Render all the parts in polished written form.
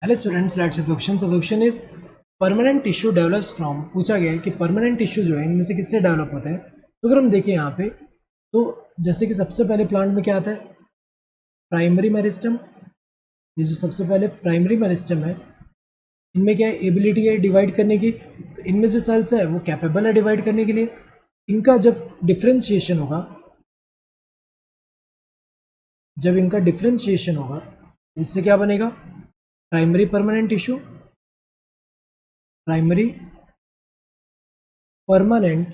Hello students, let's question solution is permanent tissue develops from. पूछा गया है कि परमानेंट टिश्यू जो है इनमें से किससे डेवलप होता है। तो अगर हम देखें यहाँ पे, तो जैसे कि सबसे पहले प्लांट में क्या आता है, प्राइमरी मेरिस्टम। ये जो सबसे पहले प्राइमरी मेरिस्टम है, इनमें क्या है, एबिलिटी है डिवाइड करने की। तो इनमें जो सेल्स है वो कैपेबल है डिवाइड करने के लिए। इनका जब डिफ्रेंशिएशन होगा, जब इनका डिफ्रेंशिएशन होगा, इससे क्या बनेगा, primary permanent tissue, primary permanent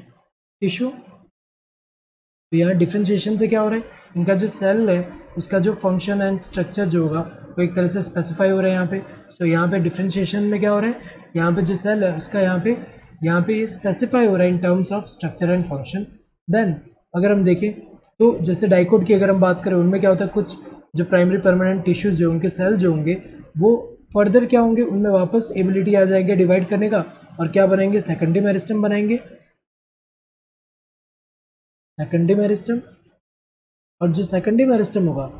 tissue. तो यहाँ डिफ्रेंशिएशन से क्या हो रहा है, इनका जो सेल है उसका जो फंक्शन एंड स्ट्रक्चर जो होगा वो एक तरह से स्पेसिफाई हो रहा है यहाँ पे। सो यहाँ पे डिफ्रेंशिएशन में क्या हो रहा है, यहाँ पे जो सेल है उसका यहाँ पे ये स्पेसिफाई हो रहा है in terms of structure and function. Then अगर हम देखें तो जैसे डाइकोट की अगर हम बात करें, उनमें क्या होता है, कुछ जो प्राइमरी परमानेंट टिश्यूज जो उनके सेल जो होंगे वो फर्दर क्या होंगे, उनमें वापस एबिलिटी आ जाएगी डिवाइड करने का, और क्या बनाएंगे, सेकेंडरी मेरिस्टम बनाएंगे, सेकेंडरी मेरिस्टम। और जो सेकेंडरी मेरिस्टम होगा,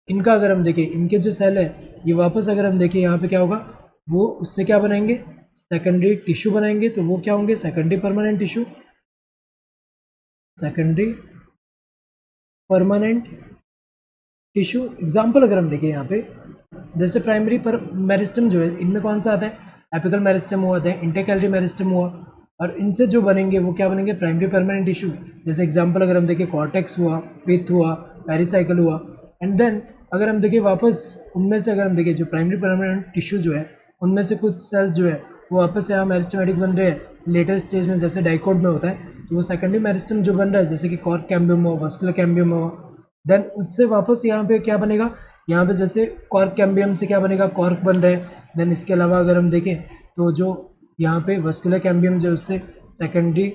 इनका अगर हम देखें, इनके जो सेल है ये वापस अगर हम देखें यहाँ पे क्या होगा, वो उससे क्या बनाएंगे, सेकेंडरी टिश्यू बनाएंगे। तो वो क्या होंगे, secondary permanent tissue, secondary permanent tissue. Example अगर हम देखें यहाँ पे, जैसे प्राइमरी पर मेरिस्टम जो है इनमें कौन सा आता है, एपिकल मेरिस्टम हुआ आता है, इंटरकैलरी मेरिस्टम हुआ, और इनसे जो बनेंगे वो क्या बनेंगे, प्राइमरी परमानेंट टिश्यू। जैसे एग्जांपल अगर हम देखें, कॉर्टेक्स हुआ, पिथ हुआ, पेरिसाइकिल हुआ। एंड देन अगर हम देखें वापस, उनमें से अगर हम देखें जो प्राइमरी परमानेंट टिश्यू जो है, उनमें से कुछ सेल्स जो है वो वापस से यहाँ मेरिस्टमेटिक बन रहे हैं लेटर स्टेज में, जैसे डाइकोट में होता है। तो वो सेकेंडरी मेरिस्टम जो बन रहा है, जैसे कि कॉर्क कैम्बियम हुआ, वस्कुलर कैम्बियम हुआ, देन उससे वापस यहाँ पे क्या बनेगा, यहाँ पे जैसे कॉर्क कैम्बियम से क्या बनेगा, कॉर्क बन रहा है। देन इसके अलावा अगर हम देखें तो जो यहाँ पे वस्कुलर कैम्बियम जो उससे secondary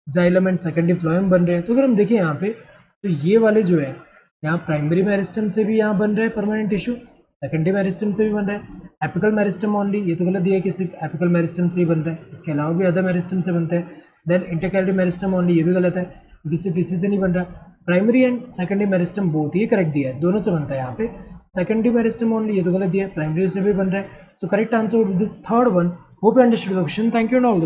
xylem and secondary phloem बन रहे हैं। तो अगर हम देखें यहाँ पे, तो ये वाले जो है यहाँ प्राइमरी मेरिस्टम से भी यहाँ बन रहे हैं परमानेंट टिश्यू, सेकेंडरी मेरिस्टम से भी बन रहा है। एपिकल मेरिस्टम ओनली, ये तो गलत दिया है कि सिर्फ एपिकल मेरिस्टम से ही बन रहा है, इसके अलावा भी अदर मेरिस्टम से बनता है। देन इंटरकैलरी मेरिस्टम ओनली, ये भी गलत है क्योंकि सिर्फ इसी से नहीं बन रहा। Primary and secondary meristem both, ये करेक्ट दिया है, दोनों से बनता है यहाँ पे। सेकेंडरी मेरिस्टम ओनली, ये तो गलत दिया है, प्राइमरी से भी बन रहा है। So correct answer with this third one. Hope you understood the question. Thank you and all the